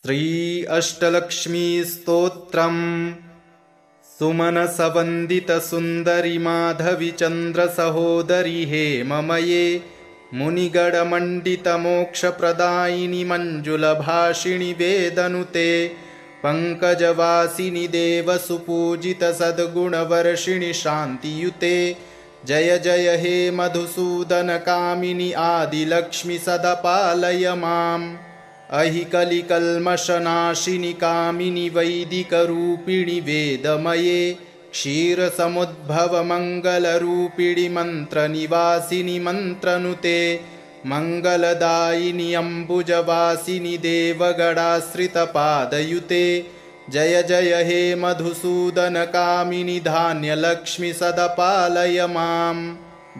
श्री अष्टलक्ष्मी स्तोत्रम् सुमनसवन्दित सुन्दरि माधवी चन्द्र सहोदरी हेममये मुनिगणमण्डित मोक्षप्रदायिनि मञ्जुलभाषिणि वेदनुते पंकजवासिनि देवसुपूजित सद्गुणवर्षिणि शान्तियुते जय जय हे मधुसूदन कामिनि आदिलक्ष्मि सदा पालय माम् अहिकलिकल्मषनाशिनि कामिनि वैदिकरूपिणि वेदमये क्षीरसमुद्भवमङ्गलरूपिणि मन्त्रनिवासिनि मन्त्रनुते मङ्गलदायिनि अम्बुजवासिनि देवगणाश्रितपादयुते जय जय हे मधुसूदन कामिनि धान्यलक्ष्मि सदा पालय माम्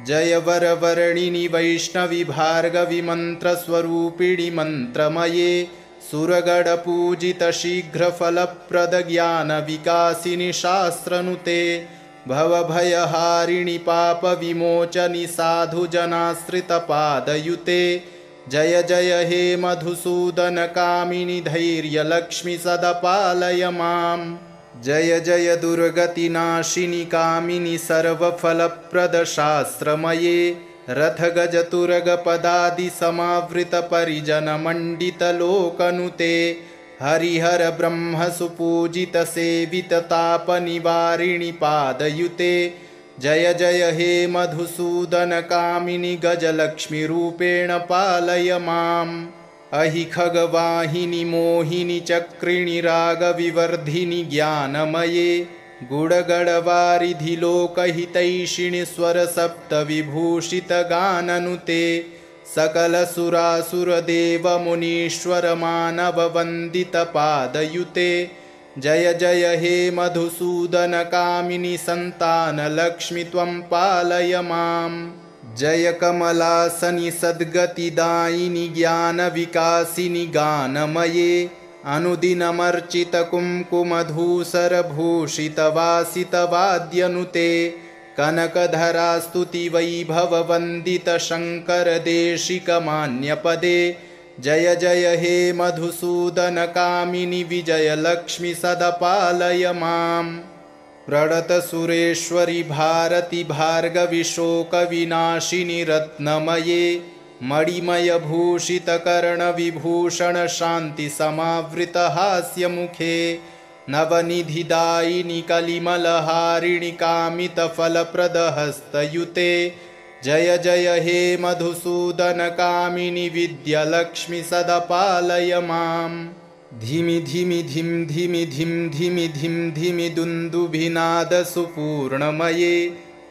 जय वरवर्णिनि वैष्णवि भार्गवि मन्त्रस्वरूपिणि मन्त्रमये सुरगणपूजित शीघ्रफलप्रद ज्ञानविकासिनि शास्त्रनुते भवभयहारिणि पापविमोचनि साधुजनाश्रितपादयुते जय जय हे मधुसूदन कामिनि धैर्यलक्ष्मि सदा पालय माम् जय जय दुर्गतिनाशिनि कामिनि सर्वफलप्रद शास्त्रमये रथगजतुरगपदादि समावृत परिजनमण्डित लोकनुते हरिहर ब्रह्म सुपूजित सेवित तापनिवारिणि पादयुते जय जय हे मधुसूदन कामिनि गजलक्ष्मी रूपेण पालय माम् अहि खगवाहिनि मोहिनि चक्रिणि रागविवर्धिनि ज्ञानमये गुणगणवारिधि लोकहितैषिणि स्वरसप्तविभूषित गाननुते सकलसुरासुरदेवमुनीश्वर मानववन्दित पादयुते जय जय हे मधुसूदन कामिनि सन्तानलक्ष्मि त्वं पालय माम् जय कमलासनि सद्गतिदायिनि ज्ञानविकासिनि गानमये अनुदिनमर्चित कुङ्कुमधूसरभूषितवासितवाद्यनुते कनकधरास्तुति वैभववन्दित शङ्करदेशिकमान्यपदे जय जय हे मधुसूदन कामिनि विजयलक्ष्मि सदा पालय माम् प्रणत सुरेश्वरि भारति भार्गवि शोकविनाशिनि रत्नमये मणिमयभूषित कर्णविभूषण शान्ति समावृत हास्यमुखे नवनिधिदायिनि कलिमलहारिणि कामित फलप्रद हस्तयुते जय जय हे मधुसूदन कामिनि विद्यालक्ष्मि सदा पालय माम् धिमि धिमि धिम धिमि धिम धिमि धिम धिमि दुन्दुभिनाद सुपूर्णमये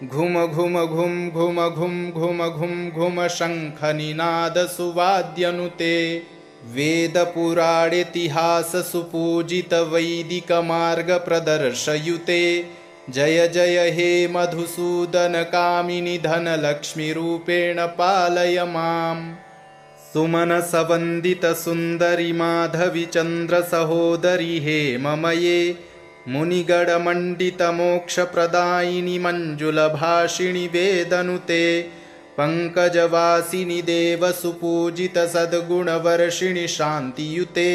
घुम घुम घुम घुम घुम घुम घुम घुम शङ्खनिनाद सुवाद्यनुते वेदपुराणेतिहास सुपूजित वैदिक मार्ग प्रदर्शयुते जय जय हे मधुसूदन कामिनि धनलक्ष्मी रूपेण पालय माम् सुमनसवन्दित सुन्दरि माधवी चन्द्र सहोदरी हेममये मुनिगणमण्डित मोक्षप्रदायिनि मञ्जुलभाषिणि वेदनुते पंकजवासिनि देवसुपूजित सद्गुणवर्षिणि शान्तियुते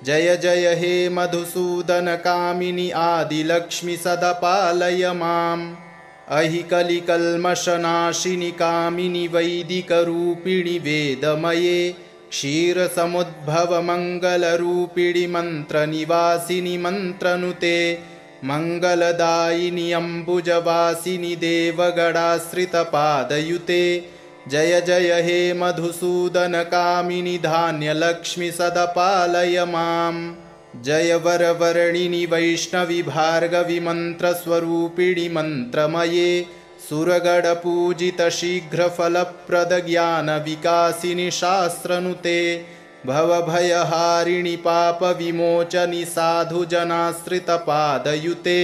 जय जय हे मधुसूदन कामिनि आदिलक्ष्मि सदा पालय माम् अहिकलिकल्मषनाशिनि कामिनि वैदिकरूपिणि वेदमये क्षीरसमुद्भवमङ्गलरूपिणि मन्त्रनिवासिनि मन्त्रनुते मङ्गलदायिनि अम्बुजवासिनि देवगणाश्रितपादयुते जय जय हे मधुसूदन कामिनि धान्यलक्ष्मि सदा पालय माम् जय वरवर्णिनि वैष्णवि भार्गवि मन्त्रस्वरूपिणि मन्त्रमये सुरगणपूजित शीघ्रफलप्रद ज्ञानविकासिनि शास्त्रनुते भवभयहारिणि पापविमोचनि साधुजनाश्रितपादयुते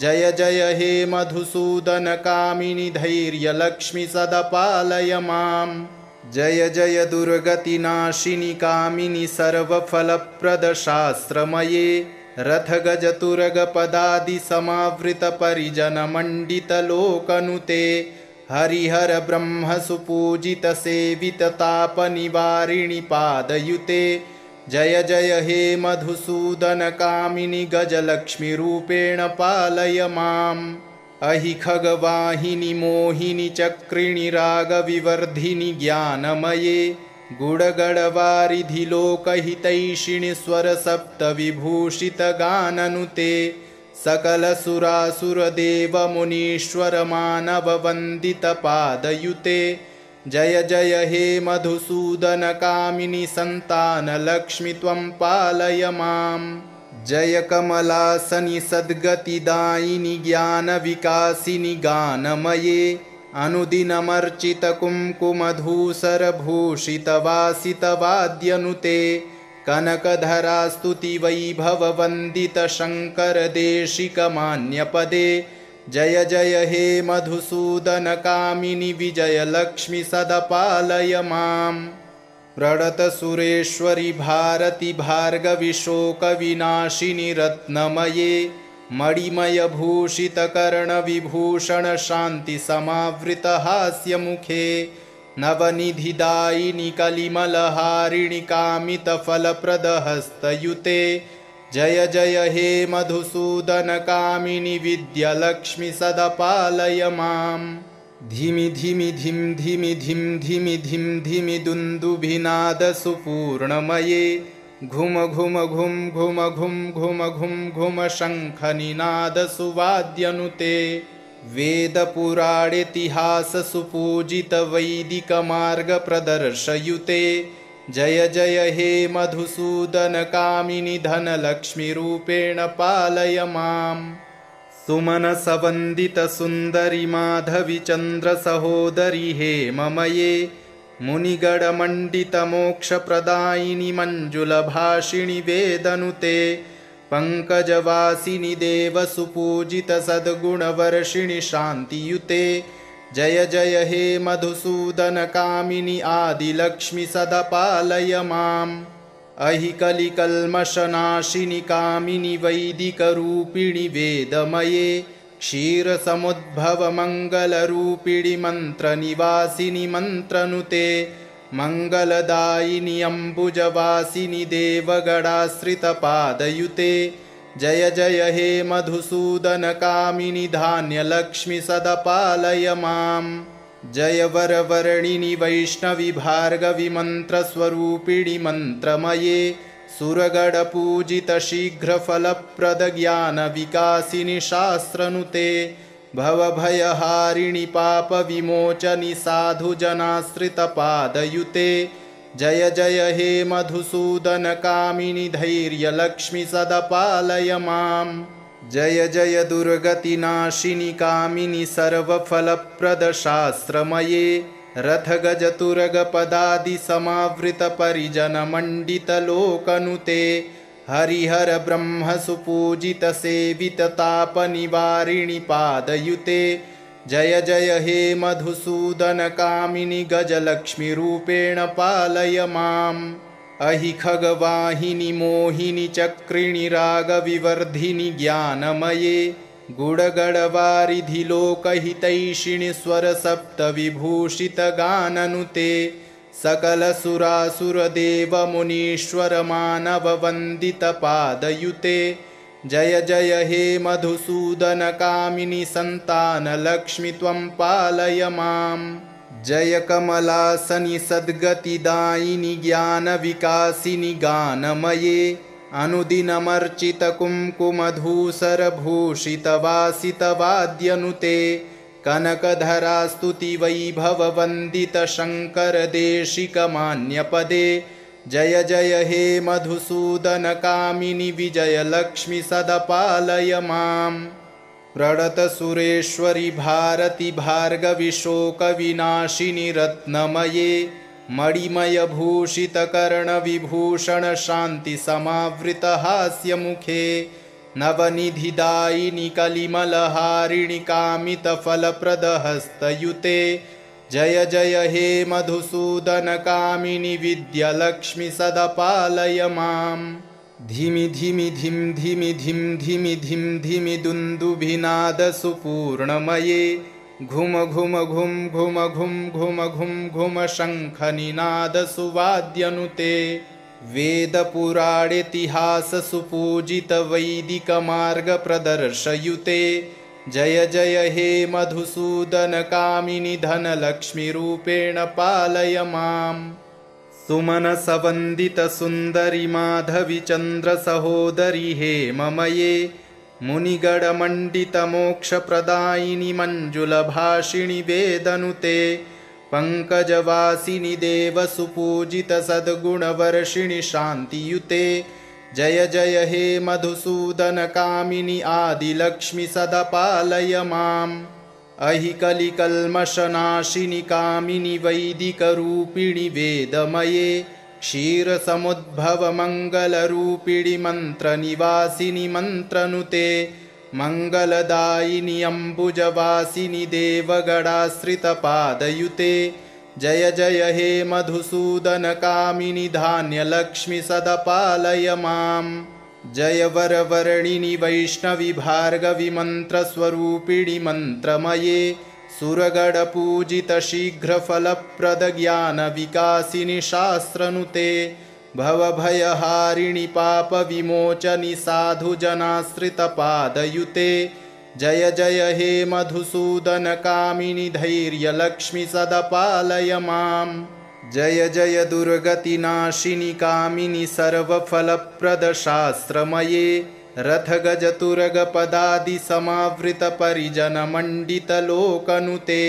जय जय हे मधुसूदन कामिनि धैर्यलक्ष्मि सदा पालय माम् जय जय दुर्गतिनाशिनि कामिनि सर्वफलप्रद शास्त्रमये रथगजतुरगपदादि समावृत परिजनमण्डित लोकनुते हरिहर ब्रह्म सुपूजित सेवित तापनिवारिणि पादयुते जय जय हे मधुसूदनकामिनि गजलक्ष्मीरूपेण पालय माम्। अहि खगवाहिनि मोहिनि चक्रिणि रागविवर्धिनि ज्ञानमये गुडगडवारिधि लोकहितैषिणि स्वरसप्तविभूषितगाननुते सकलसुरासुरदेवमुनीश्वरमानववन्दितपादयुते जय जय हे मधुसूदनकामिनि सन्तानलक्ष्मि त्वं पालय माम्। जय कमलासनि सद्गतिदायिनि ज्ञानविकासिनि गानमये अनुदिनमर्चितकुङ्कुमधूसरभूषितवासितवाद्यनुते कनकधरास्तुतिवैभववन्दितशङ्करदेशिकमान्यपदे जय जय हे मधुसूदनकामिनि विजयलक्ष्मि सदा पालय माम्। प्रणतसुरेश्वरि भारति भार्गवि शोकविनाशिनि रत्नमये मणिमयभूषितकर्णविभूषणशान्तिसमावृतहास्यमुखे नवनिधिदायिनि कलिमलहारिणि कामितफलप्रदहस्तयुते जय जय हे मधुसूदनकामिनि विद्यालक्ष्मि सदा पालय माम्। धिमि धिमि धिं धिमि धिं धिमि धिं धिमि दुन्दुभिनादसुपूर्णमये घुम घुम घुं घुम घुं घुम घुं घुम शङ्खनिनादसुवाद्यनुते वेदपुराणेतिहाससुपूजितवैदिकमार्गप्रदर्शयुते जय जय हे मधुसूदनकामिनि धनलक्ष्मीरूपेण पालय माम्। सुमनसवन्दितसुन्दरि माधवि चन्द्रसहोदरि हेममये मुनिगणमण्डितमोक्षप्रदायिनि मञ्जुलभाषिणि वेदनुते पङ्कजवासिनि देवसुपूजितसद्गुणवर्षिणि शान्तियुते जय जय हे मधुसूदनकामिनि आदिलक्ष्मि सदा पालय माम्। अहि कलिकल्मषनाशिनि कामिनि वैदिकरूपिणि वेदमये क्षीरसमुद्भवमङ्गलरूपिणि मन्त्रनिवासिनि मन्त्रनुते मङ्गलदायिनि अम्बुजवासिनि देवगणाश्रितपादयुते जय जय हे मधुसूदनकामिनि धान्यलक्ष्मि सदा पालय माम्। जय वरवर्णिनि वैष्णवि भार्गवि मन्त्रस्वरूपिणि मन्त्रमये सुरगणपूजितशीघ्रफलप्रदज्ञानविकासिनि शास्त्रनुते भवभयहारिणि पापविमोचनि साधुजनाश्रितपादयुते जय जय हे मधुसूदनकामिनि धैर्यलक्ष्मि सदा पालय माम्। जय जय दुर्गतिनाशिनि कामिनि सर्वफलप्रदशास्त्रमये रथगजतुरगपदादिसमावृतपरिजनमण्डितलोकनुते हरिहर ब्रह्मसुपूजितसेविततापनिवारिणि पादयुते जय जय हे मधुसूदनकामिनि गजलक्ष्मीरूपेण पालय माम्। अहि खगवाहिनि मोहिनि चक्रिणि रागविवर्धिनि ज्ञानमये गुडगडवारिधि लोकहितैषिणि स्वरसप्तविभूषितगाननुते सकलसुरासुरदेवमुनीश्वरमानववन्दितपादयुते जय जय हे मधुसूदनकामिनि सन्तानलक्ष्मि त्वं पालय माम्। जय कमलासनि सद्गतिदायिनि ज्ञानविकासिनि गानमये अनुदिनमर्चितकुङ्कुमधूसरभूषितवासितवाद्यनुते कनकधरास्तुतिवैभववन्दितशङ्करदेशिकमान्यपदे जय जय हे मधुसूदनकामिनि विजयलक्ष्मि सदा पालय माम्। प्रणतसुरेश्वरि भारति भार्गवि शोकविनाशिनि रत्नमये मणिमयभूषितकर्णविभूषणशान्तिसमावृतहास्यमुखे नवनिधिदायिनि कलिमलहारिणि कामितफलप्रदहस्तयुते जय जय हे मधुसूदनकामिनि विद्यालक्ष्मि सदा पालय माम्। धिमि धिमि धिं धिमि धिं धिमि धिं धिमि दुन्दुभिनादसुपूर्णमये घुम घुम घुं घुम घुं घुम घुं घुम शङ्खनिनादसुवाद्यनुते वेदपुराणेतिहाससुपूजितवैदिकमार्गप्रदर्शयुते जय जय हे मधुसूदनकामिनि धनलक्ष्मीरूपेण पालय माम्। सुमनसवन्दितसुन्दरि माधवि चन्द्रसहोदरि हेममये मुनिगणमण्डितमोक्षप्रदायिनि मञ्जुलभाषिणि वेदनुते पङ्कजवासिनि देवसुपूजितसद्गुणवर्षिणि शान्तियुते जय जय हे मधुसूदनकामिनि आदिलक्ष्मि सदा पालय माम्। अहि कलिकल्मषनाशिनि कामिनि वैदिकरूपिणि वेदमये क्षीरसमुद्भवमङ्गलरूपिणि मन्त्रनिवासिनि मन्त्रनुते मङ्गलदायिनि अम्बुजवासिनि देवगणाश्रितपादयुते जय जय हे मधुसूदनकामिनि धान्यलक्ष्मि सदा पालय माम्। जय वरवर्णिनि वैष्णवि भार्गवि मन्त्रस्वरूपिणि मन्त्रमये सुरगणपूजितशीघ्रफलप्रदज्ञानविकासिनि शास्त्रनुते भवभयहारिणि पापविमोचनि साधुजनाश्रितपादयुते जय जय हे मधुसूदनकामिनि धैर्यलक्ष्मि सदा पालय माम्। जय जय दुर्गतिनाशिनि कामिनि सर्वफलप्रदशास्त्रमये रथगजतुरगपदादिसमावृतपरिजनमण्डितलोकनुते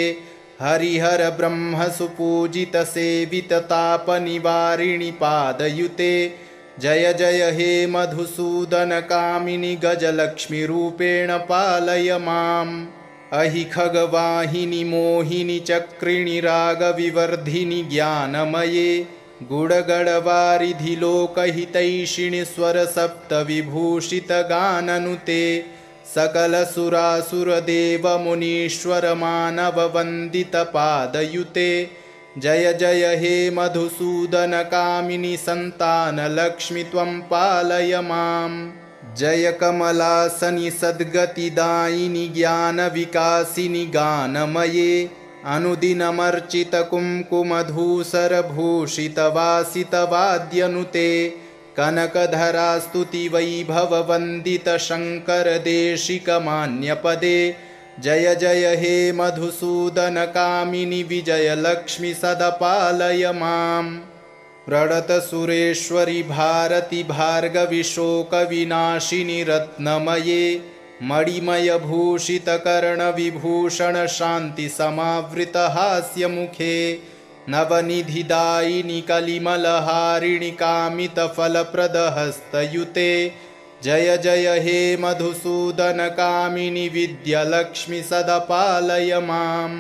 हरिहर ब्रह्मसुपूजितसेविततापनिवारिणि पादयुते जय जय हे मधुसूदनकामिनि गजलक्ष्मीरूपेण पालय माम्। अहि खगवाहिनि मोहिनि चक्रिणि रागविवर्धिनि ज्ञानमये गुडगडवारिधि लोकहितैषिणि स्वरसप्तविभूषितगाननुते सकलसुरासुरदेवमुनीश्वरमानववन्दितपादयुते जय जय हे मधुसूदनकामिनि सन्तानलक्ष्मि त्वं पालय माम्। जय कमलासनि सद्गतिदायिनि ज्ञानविकासिनि गानमये अनुदिनमर्चितकुङ्कुमधूसरभूषितवासितवाद्यनुते कनकधरास्तुतिवैभववन्दितशङ्करदेशिकमान्यपदे जय जय हे मधुसूदनकामिनि विजयलक्ष्मि सदा पालय माम्। प्रणतसुरेश्वरि भारति भार्गवि शोकविनाशिनि रत्नमये मणिमयभूषितकर्णविभूषण शान्तिसमावृतहास्यमुखे नवनिधिदायिनि कलिमलहारिणि कामितफलप्रदहस्तयुते जय जय हे मधुसूदनकामिनि विद्यालक्ष्मि सदा पालय माम्।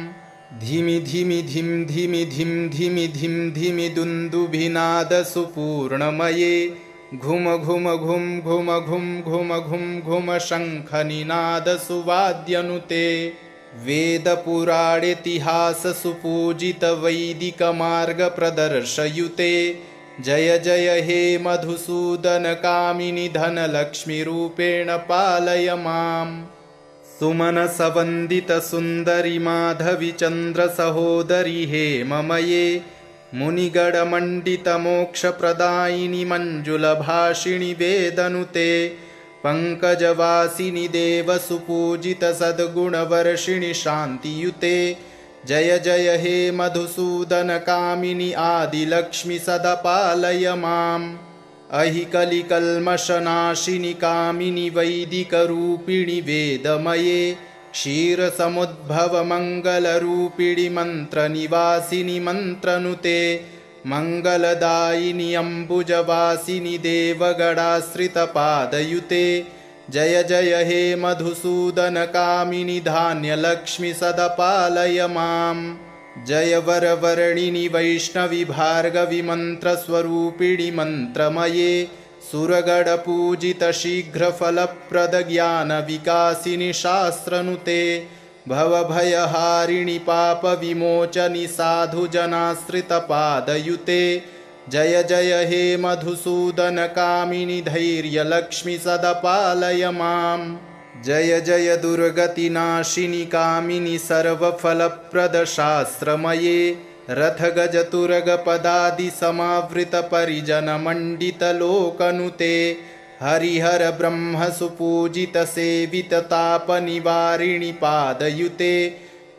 धिमि धिमि धिं धिमि धिं धिमि धिं धिमि दुन्दुभिनादसुपूर्णमये घुम घुम घुं घुम घुं घुम घुं घुम शङ्खनिनादसुवाद्यनुते वेदपुराणेतिहाससुपूजितवैदिकमार्गप्रदर्शयुते जय जय हे मधुसूदनकामिनि धनलक्ष्मीरूपेण पालय माम्। सुमनसवन्दितसुन्दरि माधवि चन्द्रसहोदरि हेममये मुनिगणमण्डितमोक्षप्रदायिनि मञ्जुलभाषिणि वेदनुते पङ्कजवासिनि देवसुपूजितसद्गुणवर्षिणि शान्तियुते जय जय हे मधुसूदनकामिनि आदिलक्ष्मि सदा पालय माम्। अहि कलिकल्मषनाशिनि कामिनि वैदिकरूपिणि वेदमये क्षीरसमुद्भवमङ्गलरूपिणि मन्त्रनिवासिनि मन्त्रनुते मङ्गलदायिनि अम्बुजवासिनि देवगणाश्रितपादयुते जय जय हे मधुसूदनकामिनि धान्यलक्ष्मि सदा पालय माम्। जय वरवर्णिनि वैष्णवि भार्गवि मन्त्रस्वरूपिणि मन्त्रमये सुरगणपूजितशीघ्रफलप्रदज्ञानविकासिनि शास्त्रनुते भवभयहारिणि पापविमोचनि साधुजनाश्रितपादयुते जय जय हे मधुसूदनकामिनि धैर्यलक्ष्मि सदा पालय माम्। जय जय दुर्गतिनाशिनि कामिनि सर्वफलप्रदशास्त्रमये रथगजतुरगपदादिसमावृतपरिजनमण्डितलोकनुते हरिहर ब्रह्मसुपूजितसेविततापनिवारिणि पादयुते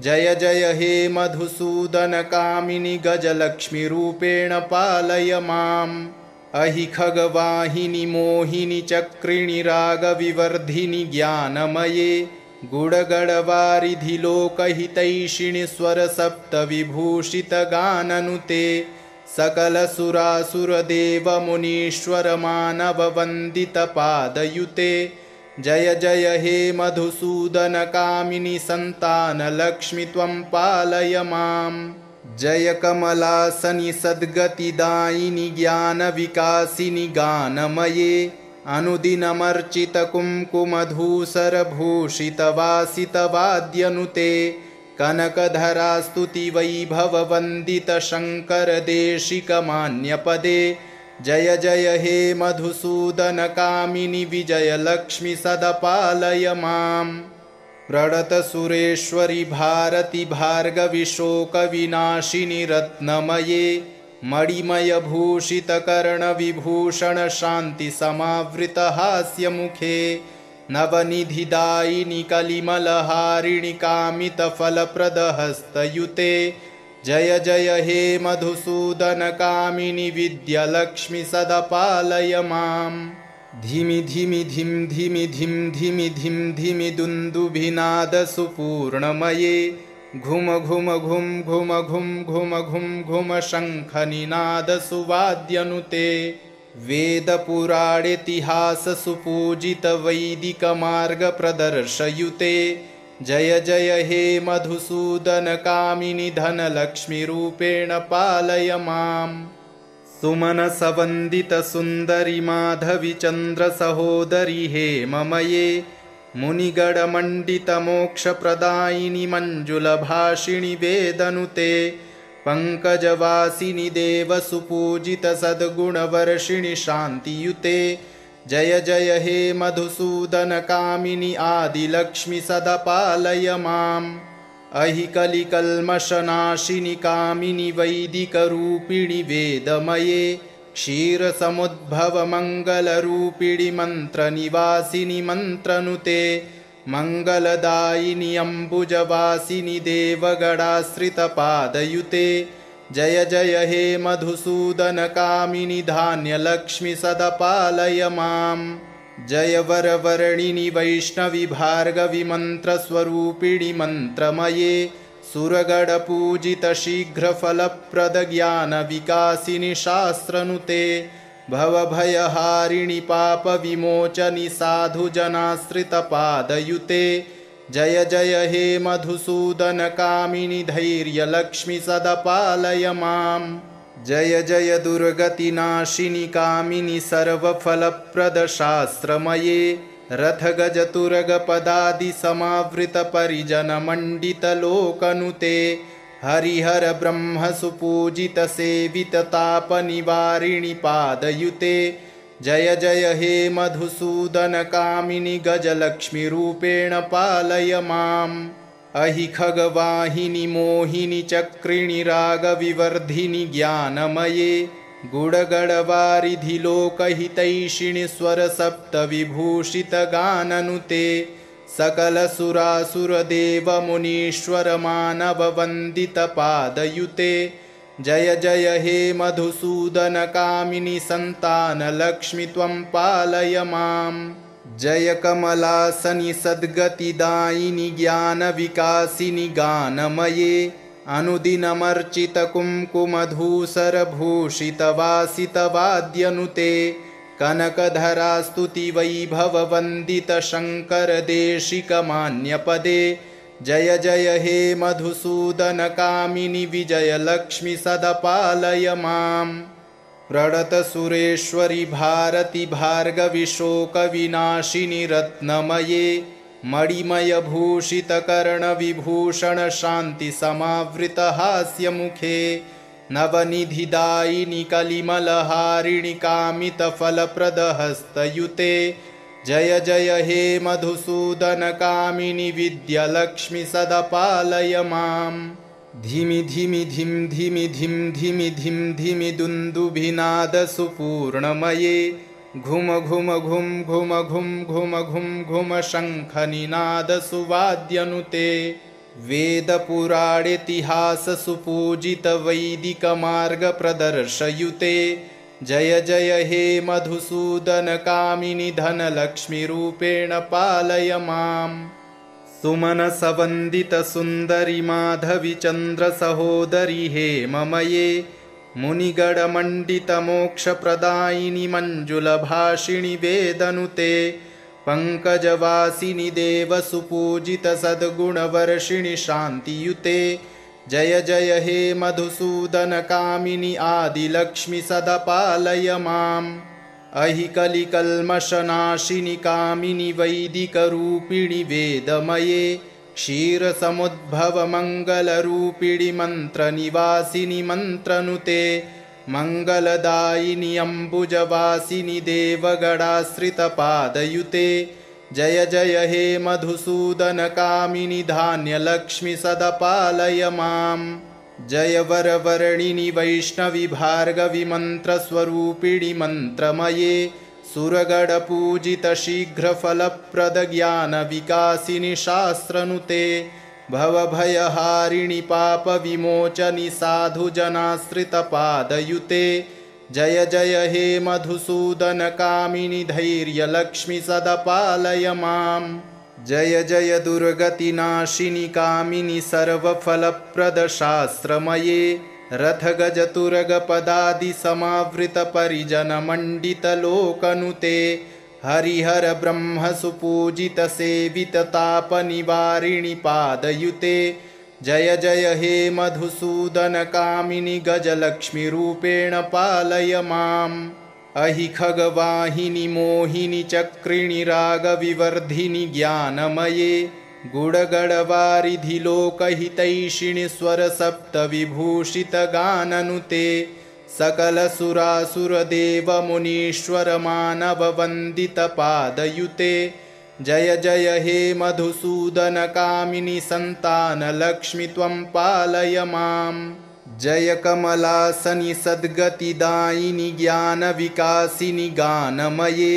जय जय हे मधुसूदनकामिनि गजलक्ष्मीरूपेण पालय माम् अहि खगवाहिनि मोहिनि चक्रिणि रागविवर्धिनि ज्ञानमये गुडगडवारिधि लोकहितैषिणि स्वरसप्तविभूषितगाननुते सकलसुरासुरदेवमुनीश्वरमानववन्दितपादयुते जय जय हे मधुसूदनकामिनि सन्तानलक्ष्मि त्वं पालय माम् जय कमलासनि सद्गतिदायिनि ज्ञानविकासिनि गानमये अनुदिनमर्चितकुङ्कुमधूसरभूषितवासितवाद्यनुते कनकधरास्तुतिवैभववन्दितशङ्करदेशिकमान्यपदे जय जय हे मधुसूदनकामिनि विजयलक्ष्मि सदपालय माम् प्रणतसुरेश्वरि भारति भार्गवि शोकविनाशिनि रत्नमये मणिमयभूषितकर्णविभूषणशान्तिसमावृतहास्यमुखे नवनिधिदायिनि कलिमलहारिणि कामितफलप्रदहस्तयुते जय जय हे मधुसूदनकामिनि विद्यालक्ष्मि सदपालय माम् धिमि धिमि धिं धिमि धिं धिमि धिं धिमि दुन्दुभिनादसुपूर्णमये घुम घुम घुं घुम घुं घुम घुं घुम शङ्खनिनादसुवाद्यनुते वेदपुराणेतिहाससुपूजितवैदिकमार्गप्रदर्शयुते जय जय हे मधुसूदनकामिनि धनलक्ष्मीरूपेण पालय माम् सुमनसवन्दितसुन्दरि माधवि चन्द्रसहोदरि हेममये मुनिगणमण्डितमोक्षप्रदायिनि मञ्जुलभाषिणि वेदनुते पङ्कजवासिनि देवसुपूजितसद्गुणवर्षिणि शान्तियुते जय जय हे मधुसूदनकामिनि आदिलक्ष्मि सदपालय माम् अहि कलिकल्मषनाशिनि कामिनि वैदिकरूपिणि वेदमये क्षीरसमुद्भवमङ्गलरूपिणि मन्त्रनिवासिनि मन्त्रनुते मङ्गलदायिनि अम्बुजवासिनि देवगणाश्रितपादयुते जय जय हे मधुसूदनकामिनि धान्यलक्ष्मि सदपालय माम् जय वरवर्णिनि वैष्णवि भार्गवि मन्त्रस्वरूपिणि मन्त्रमये सुरगणपूजितशीघ्रफलप्रदज्ञानविकासिनि शास्त्रनुते भवभयहारिणि पापविमोचनि साधुजनाश्रितपादयुते जय जय हे मधुसूदनकामिनि धैर्यलक्ष्मि सदपालय माम् जय जय दुर्गतिनाशिनि कामिनि सर्वफलप्रदशास्त्रमये रथगजतुरगपदादिसमावृतपरिजनमण्डितलोकनुते हरिहर ब्रह्मसुपूजितसेविततापनिवारिणि पादयुते जय जय हे मधुसूदनकामिनि गजलक्ष्मीरूपेण पालय माम् अहि खगवाहिनि मोहिनि चक्रिणि रागविवर्धिनि ज्ञानमये गुडगडवारिधि लोकहितैषिणि स्वरसप्तविभूषितगाननुते सकलसुरासुरदेवमुनीश्वरमानववन्दितपादयुते जय जय हे मधुसूदनकामिनि सन्तानलक्ष्मि त्वं पालय माम् जय कमलासनि सद्गतिदायिनि ज्ञानविकासिनि गानमये अनुदिनमर्चितकुङ्कुमधूसरभूषितवासितवाद्यनुते कनकधरास्तुतिवैभववन्दितशङ्करदेशिकमान्यपदे जय जय हे मधुसूदनकामिनि विजयलक्ष्मि सदपालय माम् प्रणतसुरेश्वरि भारति भार्गवि शोकविनाशिनि रत्नमये मणिमयभूषितकर्णविभूषणशान्तिसमावृतहास्यमुखे नवनिधिदायिनि कलिमलहारिणि कामितफलप्रदहस्तयुते जय जय हे मधुसूदनकामिनि विद्यालक्ष्मि सदपालय माम् धिमि धिमि धिं धिमि धिं धिमि धिं धिमि दुन्दुभिनादसुपूर्णमये घुम घुम घुं घुम घुं घुम घुं घुम शङ्खनिनादसुवाद्यनुते वेदपुराणेतिहाससुपूजितवैदिकमार्गप्रदर्शयुते जय जय हे मधुसूदनकामिनि धनलक्ष्मीरूपेण पालय माम् सुमनसवन्दितसुन्दरि माधवि चन्द्रसहोदरि हेममये मुनिगणमण्डितमोक्षप्रदायिनि मञ्जुलभाषिणि वेदनुते पङ्कजवासिनि देवसुपूजितसद्गुणवर्षिणि शान्तियुते जय जय हे मधुसूदनकामिनि आदिलक्ष्मि सदा पालय माम् अहि कलिकल्मषनाशिनि कामिनि वैदिकरूपिणि वेदमये क्षीरसमुद्भवमङ्गलरूपिणि मन्त्रनिवासिनि मन्त्रनुते मङ्गलदायिनि अम्बुजवासिनि देवगणाश्रितपादयुते जय जय हे मधुसूदनकामिनि धान्यलक्ष्मि सदा पालय माम् जय वरवर्णिनि वैष्णवि भार्गवि मन्त्रस्वरूपिणि मन्त्रमये सुरगणपूजितशीघ्रफलप्रदज्ञानविकासिनि शास्त्रनुते भवभयहारिणि पापविमोचनि साधुजनाश्रितपादयुते जय जय हे मधुसूदनकामिनि धैर्यलक्ष्मि सदा पालय माम् जय जय दुर्गतिनाशिनि कामिनि सर्वफलप्रदशास्त्रमये रथगजतुरगपदादिसमावृतपरिजनमण्डितलोकनुते हरिहरब्रह्मसुपूजितसेविततापनिवारिणि पादयुते जय जय हे मधुसूदनकामिनि गजलक्ष्मीरूपेण पालय माम् अहि खगवाहिनि मोहिनि चक्रिणि रागविवर्धिनि ज्ञानमये गुडगडवारिधि लोकहितैषिणि स्वरसप्तविभूषितगाननुते सकलसुरासुरदेवमुनीश्वरमानववन्दितपादयुते जय जय हे मधुसूदनकामिनि सन्तानलक्ष्मि त्वं पालय माम् जय कमलासनि सद्गतिदायिनि ज्ञानविकासिनि गानमये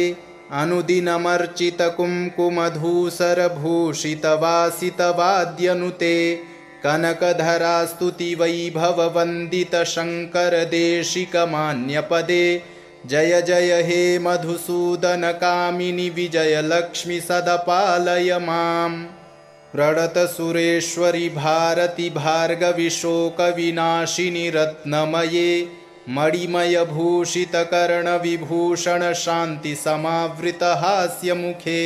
अनुदिनमर्चितकुङ्कुमधूसरभूषितवासितवाद्यनुते कनकधरास्तुतिवैभववन्दितशङ्करदेशिकमान्यपदे जय जय हे मधुसूदनकामिनि विजयलक्ष्मि सदा पालय माम् प्रणतसुरेश्वरि भारति भार्गवि शोकविनाशिनि रत्नमये मणिमयभूषितकर्णविभूषणशान्तिसमावृतहास्यमुखे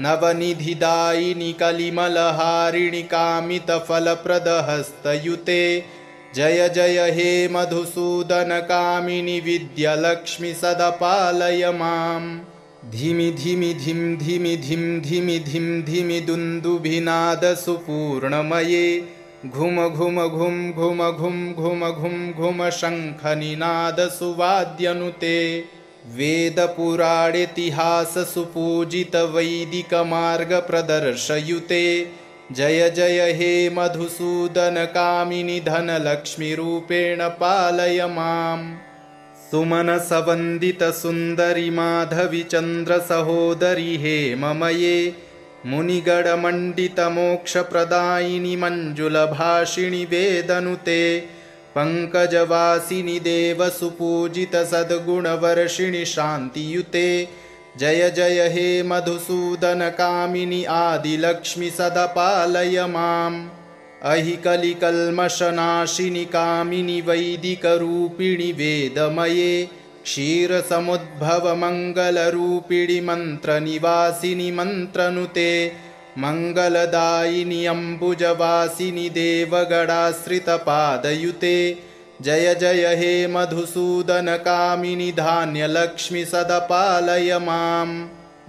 नवनिधिदायिनि कलिमलहारिणि कामितफलप्रदहस्तयुते जय जय हे मधुसूदनकामिनि विद्यालक्ष्मि सदा पालय माम् धिमि धिमि धिं धिमि धिं धिमि धिं धिमि दुन्दुभिनादसुपूर्णमये घुम घुम घुं घुम घुं घुम घुं घुम शङ्खनिनादसुवाद्यनुते वेदपुराणेतिहाससुपूजितवैदिकमार्गप्रदर्शयुते जय जय हे मधुसूदनकामिनि धनलक्ष्मीरूपेण पालय माम् सुमनसवन्दितसुन्दरि माधवि चन्द्रसहोदरि हेममये मुनिगणमण्डितमोक्षप्रदायिनि मञ्जुलभाषिणि वेदनुते पङ्कजवासिनि देवसुपूजितसद्गुणवर्षिणि शान्तियुते जय जय हे मधुसूदनकामिनि आदिलक्ष्मि सदा पालय माम् अहि कलिकल्मषनाशिनि कामिनि वैदिकरूपिणि वेदमये क्षीरसमुद्भवमङ्गलरूपिणि मन्त्रनिवासिनि मन्त्रनुते मङ्गलदायिनि अम्बुजवासिनि देवगणाश्रितपादयुते जय जय हे मधुसूदनकामिनि धान्यलक्ष्मि सदा पालय माम्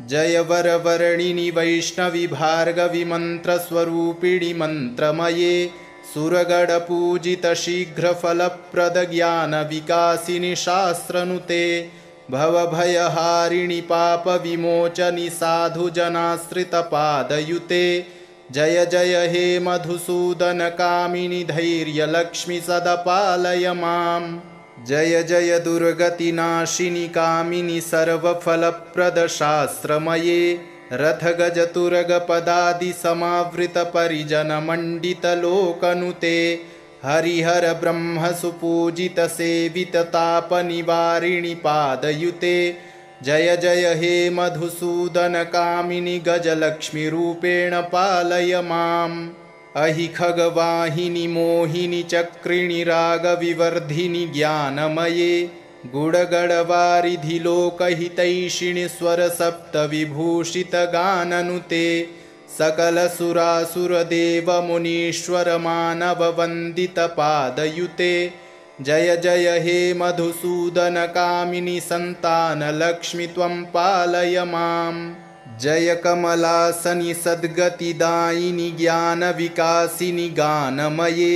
जय वरवर्णिनि वैष्णवि भार्गवि मन्त्रस्वरूपिणि मन्त्रमये सुरगणपूजितशीघ्रफलप्रदज्ञानविकासिनि शास्त्रनुते भवभयहारिणि पापविमोचनि साधुजनाश्रितपादयुते जय जय हे मधुसूदन कामिनि धैर्यलक्ष्मि सदा पालय माम् जय जय दुर्गतिनाशिनि कामिनि सर्वफलप्रद शास्त्रमये रथगजतुरगपदादि समावृत परिजनमण्डितलोकनुते हरिहर ब्रह्म सुपूजित सेवित तापनिवारिणि पादयुते जय जय हे मधुसूदन कामिनि गजलक्ष्मी रूपेण पालय माम् अहि खगवाहिनि मोहिनि चक्रिणि रागविवर्धिनि ज्ञानमये गुडगडवारिधि लोकहितैषिणि स्वरसप्तविभूषितगाननुते सकलसुरासुरदेवमुनीश्वर मानववन्दितपादयुते जय जय हे मधुसूदन कामिनि सन्तानलक्ष्मि त्वं पालय माम् जय कमलासनि सद्गतिदायिनि ज्ञानविकासिनि गानमये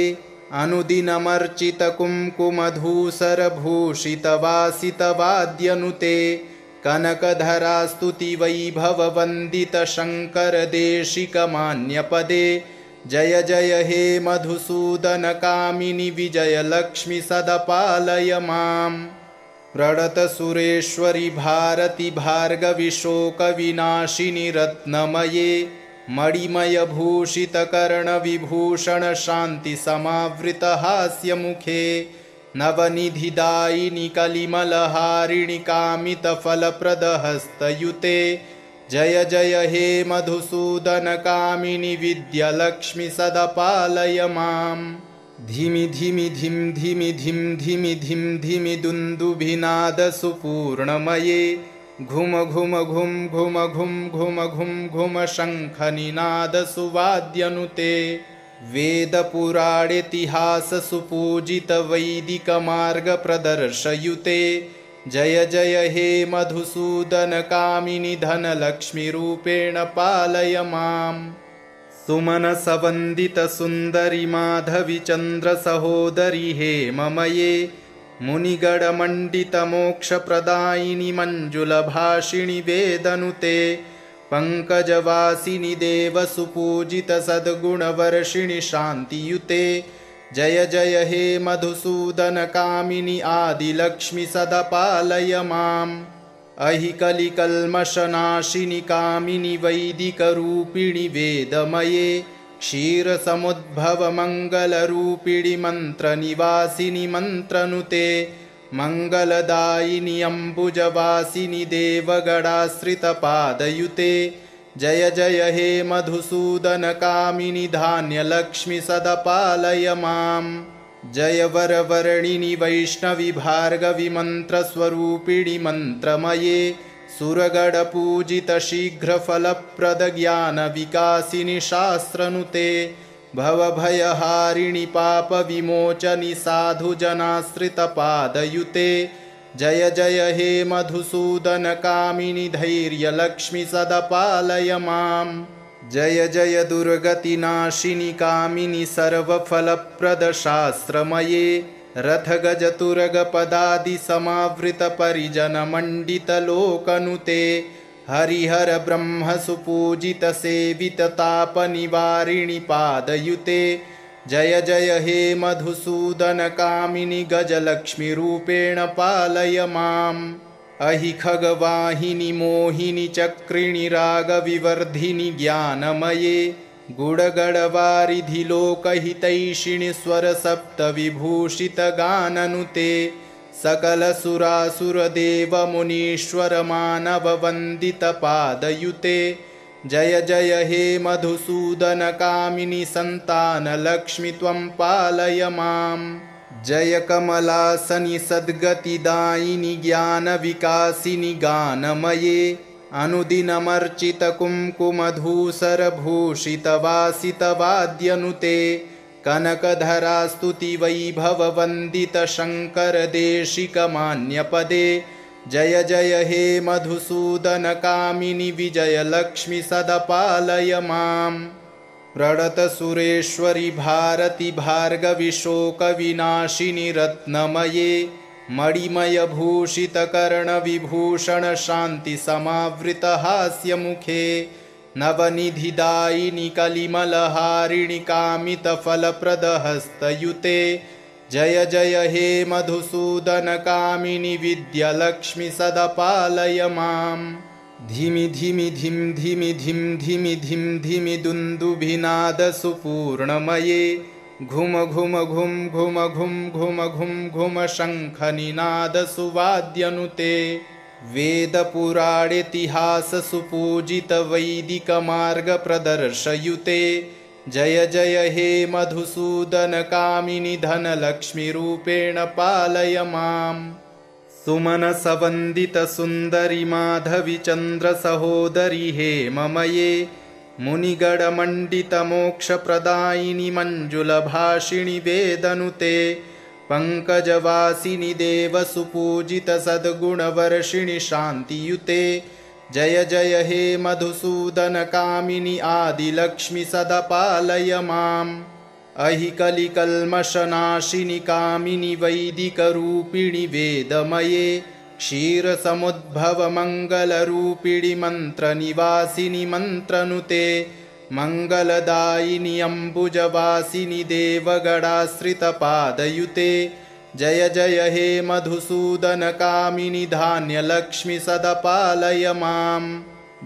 अनुदिनमर्चितकुङ्कुमधूसरभूषितवासितवाद्यनुते कनकधरास्तुतिवैभववन्दित शङ्करदेशिकमान्यपदे जय जय हे मधुसूदन कामिनि विजयलक्ष्मि सदा पालय माम् प्रणतसुरेश्वरि भारति भार्गवि शोकविनाशिनि रत्नमये मणिमयभूषितकर्णविभूषण शान्तिसमावृतहास्यमुखे नवनिधिदायिनि कलिमलहारिणि कामितफलप्रदहस्तयुते जय जय हे मधुसूदन कामिनि विद्यालक्ष्मि सदा पालय माम् धिमि धिमि धिं धिमि धिं धिमि धिं धिमि दुन्दुभिनादसुपूर्णमये घुम घुम घुम घुम घुम घुम घुम घुम शङ्खनिनादसुवाद्यनुते वेदपुराणेतिहाससुपूजितवैदिकमार्गप्रदर्शयुते जय जय हे मधुसूदन कामिनि धनलक्ष्मी रूपेण पालय माम् सुमनसवन्दितसुन्दरि माधवि चन्द्रसहोदरि हेममये मुनिगणमण्डितमोक्षप्रदायिनि मञ्जुलभाषिणि वेदनुते पङ्कजवासिनि देवसुपूजित सद्गुणवर्षिणि शान्तियुते जय जय हे मधुसूदन कामिनि आदिलक्ष्मि सदा पालय माम् अहि कलिकल्मषनाशिनि कामिनि वैदिकरूपिणि वेदमये क्षीरसमुद्भवमङ्गलरूपिणि मन्त्रनिवासिनि मन्त्रनुते मङ्गलदायिनि अम्बुजवासिनि देवगणाश्रितपादयुते जय जय हे मधुसूदन कामिनि धान्यलक्ष्मि सदा पालय माम् जय वरवर्णिनि वैष्णवि भार्गवि मन्त्रस्वरूपिणि मन्त्रमये सुरगणपूजित शीघ्रफलप्रद ज्ञानविकासिनि शास्त्रनुते भवभयहारिणि पापविमोचनि साधुजनाश्रितपादयुते जय जय हे मधुसूदन कामिनि धैर्यलक्ष्मि सदा पालय माम् जय जय दुर्गतिनाशिनि कामिनि सर्वफलप्रद शास्त्रमये रथगजतुरगपदादि समावृत परिजनमण्डितलोकनुते हरिहर ब्रह्म सुपूजित सेवित तापनिवारिणि पादयुते जय जय हे मधुसूदन कामिनि गजलक्ष्मी रूपेण पालय माम् अहि खगवाहिनि मोहिनि चक्रिणि रागविवर्धिनि ज्ञानमये गुडगडवारिधि लोकहितैषिणि स्वरसप्तविभूषितगाननुते सकलसुरासुरदेवमुनीश्वर मानववन्दितपादयुते जय जय हे मधुसूदन कामिनि सन्तानलक्ष्मि त्वं पालय माम् जय कमलासनि सद्गतिदायिनि ज्ञानविकासिनि गानमये अनुदिनमर्चितकुङ्कुमधूसरभूषितवासितवाद्यनुते कनकधरास्तुतिवैभववन्दित शङ्करदेशिकमान्यपदे जय जय हे मधुसूदन कामिनि विजयलक्ष्मि सदा पालय माम् प्रणतसुरेश्वरि भारति भार्गवि शोकविनाशिनि रत्नमये मणिमयभूषितकर्णविभूषण शान्तिसमावृतहास्यमुखे नवनिधिदायिनि कलिमलहारिणि कामितफलप्रदहस्तयुते जय जय हे मधुसूदनकामिनि विद्यालक्ष्मि सदा पालय माम् धिमि धिमि धिं धिमि धिं धिमि धिं धिमि दुन्दुभिनादसुपूर्णमये घुम घुम घुम घुम घुम घुम घुम घुम शङ्खनिनादसुवाद्यनुते वेदपुराणेतिहाससुपूजितवैदिकमार्गप्रदर्शयुते जय जय हे मधुसूदनकामिनि धनलक्ष्मीरूपेण पालय माम् सुमनसवन्दितसुन्दरि माधवि चन्द्रसहोदरि हेममये मुनिगणमण्डितमोक्षप्रदायिनि मञ्जुलभाषिणि वेदनुते पङ्कजवासिनि देवसुपूजितसद्गुणवर्षिणि शान्तियुते जय जय हे मधुसूदनकामिनि आदिलक्ष्मि सदा पालय माम् अहि कलिकल्मषनाशिनि कामिनि वैदिकरूपिणि वेदमये क्षीरसमुद्भवमङ्गलरूपिणि मन्त्रनिवासिनि मन्त्रनुते मङ्गलदायिनि अम्बुजवासिनि देवगणाश्रितपादयुते जय जय हे मधुसूदनकामिनि धान्यलक्ष्मि सदा पालय माम्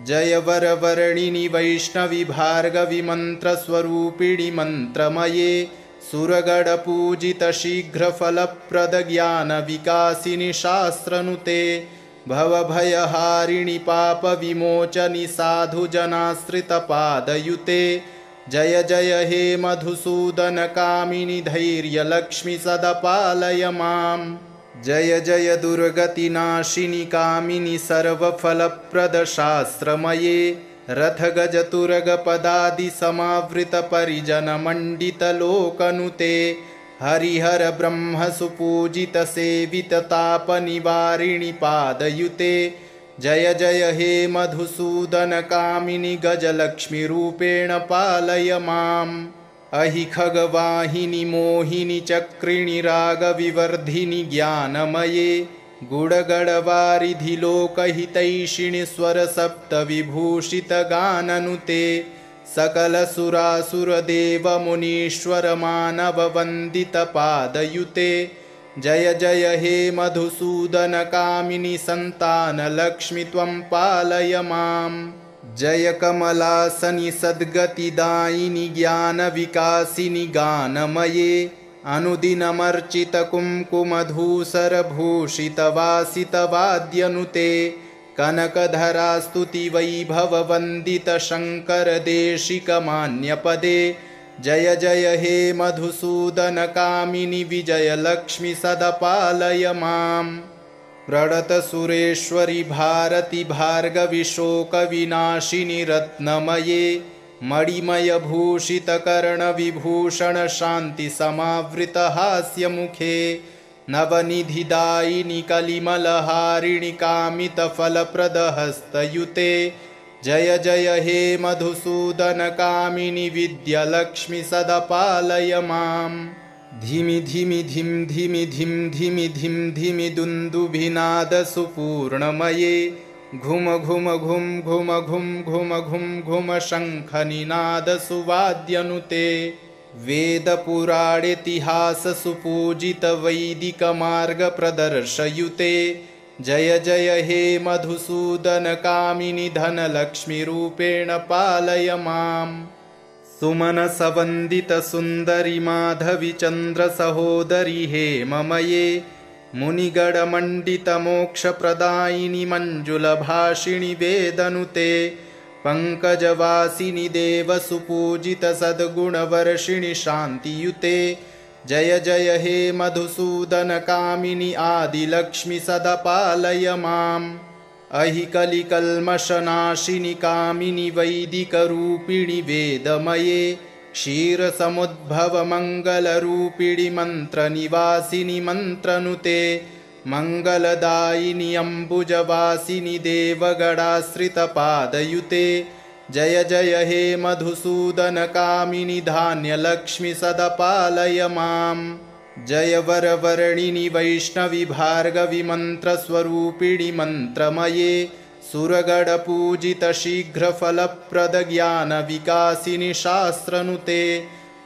जय वरवर्णिनि वैष्णवि भार्गवि मन्त्रस्वरूपिणि मन्त्रमये सुरगणपूजितशीघ्रफलप्रदज्ञानविकासिनि शास्त्रनुते भवभयहारिणि पापविमोचनि साधुजनाश्रितपादयुते जय जय हे मधुसूदनकामिनि धैर्यलक्ष्मि सदा पालय माम् जय जय दुर्गतिनाशिनि कामिनि सर्वफलप्रदशास्त्रमये रथगजतुरगपदादिसमावृतपरिजनमण्डितलोकनुते हरिहर ब्रह्मसुपूजितसेविततापनिवारिणि पादयुते जय जय हे मधुसूदनकामिनि गजलक्ष्मीरूपेण पालय माम् अहि खगवाहिनि मोहिनि चक्रिणि रागविवर्धिनि ज्ञानमये गुडगडवारिधि लोकहितैषिणि स्वरसप्तविभूषितगाननुते सकलसुरासुरदेवमुनीश्वरमानववन्दितपादयुते जय जय हे मधुसूदनकामिनि सन्तानलक्ष्मि त्वं पालय माम् जय कमलासनि सद्गतिदायिनि ज्ञानविकासिनि गानमये अनुदिनमर्चितकुङ्कुमधूसरभूषितवासितवाद्यनुते कनकधरास्तुतिवैभववन्दितशङ्करदेशिकमान्यपदे जय जय हे मधुसूदनकामिनि विजयलक्ष्मि सदा पालय माम् प्रणतसुरेश्वरि भारति भार्गवि शोकविनाशिनि रत्नमये मणिमयभूषितकर्णविभूषणशान्तिसमावृतहास्यमुखे नवनिधिदायिनि कलिमलहारिणि कामितफलप्रदहस्तयुते जय जय हे मधुसूदनकामिनि विद्यालक्ष्मि सदा पालय माम् धिमि धिमि धिं धिमि धिं धिमि धिं धिमि दुन्दुभिनादसुपूर्णमये घुम घुम घुम घुम घुम घुम घुम घुम शङ्खनिनादसुवाद्यनुते वेदपुराणेतिहाससुपूजितवैदिकमार्गप्रदर्शयुते जय जय हे मधुसूदनकामिनि धनलक्ष्मीरूपेण पालय माम् सुमनसवन्दितसुन्दरि माधवि चन्द्रसहोदरि हेममये मुनिगणमण्डितमोक्षप्रदायिनि मञ्जुलभाषिणि वेदनुते पङ्कजवासिनि देवसुपूजितसद्गुणवर्षिणि शान्तियुते जय जय हे मधुसूदनकामिनि आदिलक्ष्मि सदा पालय माम् अहि कलिकल्मषनाशिनि कामिनि वैदिकरूपिणि वेदमये क्षीरसमुद्भवमङ्गलरूपिणि मन्त्रनिवासिनि मन्त्रनुते मङ्गलदायिनि अम्बुजवासिनि देवगणाश्रितपादयुते जय जय हे मधुसूदनकामिनि धान्यलक्ष्मि सदा पालय माम् जय वरवर्णिनि वैष्णवि भार्गवि मन्त्रस्वरूपिणि मन्त्रमये सुरगणपूजित शीघ्रफलप्रदज्ञानविकासिनि शास्त्रनुते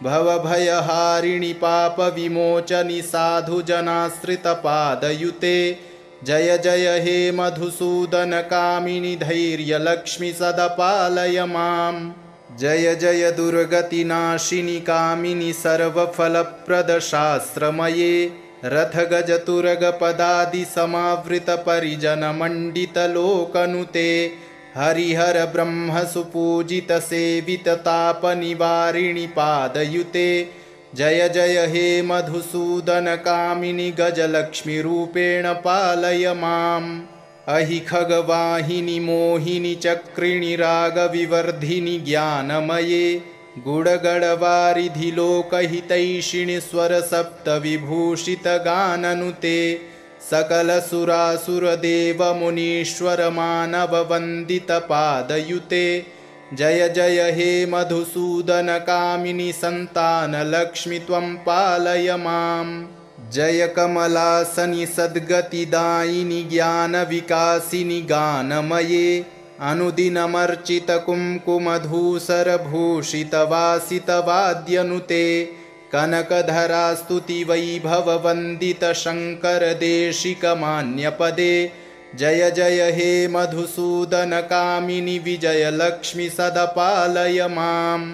भवभयहारिणि पापविमोचनि साधुजनाश्रितपादयुते जय जय हे मधुसूदनकामिनि धैर्यलक्ष्मि सदा पालय माम् जय जय दुर्गतिनाशिनि कामिनि सर्वफलप्रदशास्त्रमये रथगजतुरगपदादिसमावृतपरिजनमण्डितलोकनुते हरिहर ब्रह्मसुपूजितसेविततापनिवारिणि पादयुते जय जय हे मधुसूदनकामिनि गजलक्ष्मीरूपेण पालय माम् अहि खगवाहिनि मोहिनि चक्रिणि रागविवर्धिनि ज्ञानमये गुडगडवारिधि लोकहितैषिणि स्वरसप्तविभूषितगाननुते सकलसुरासुरदेवमुनीश्वरमानववन्दितपादयुते जय जय हे मधुसूदनकामिनि सन्तानलक्ष्मि त्वं पालय माम् जय कमलासनि सद्गतिदायिनि ज्ञानविकासिनि गानमये अनुदिनमर्चितकुङ्कुमधूसरभूषितवासितवाद्यनुते कनकधरास्तुतिवैभववन्दितशङ्करदेशिकमान्यपदे जय जय हे मधुसूदनकामिनि विजयलक्ष्मि सदा पालय माम्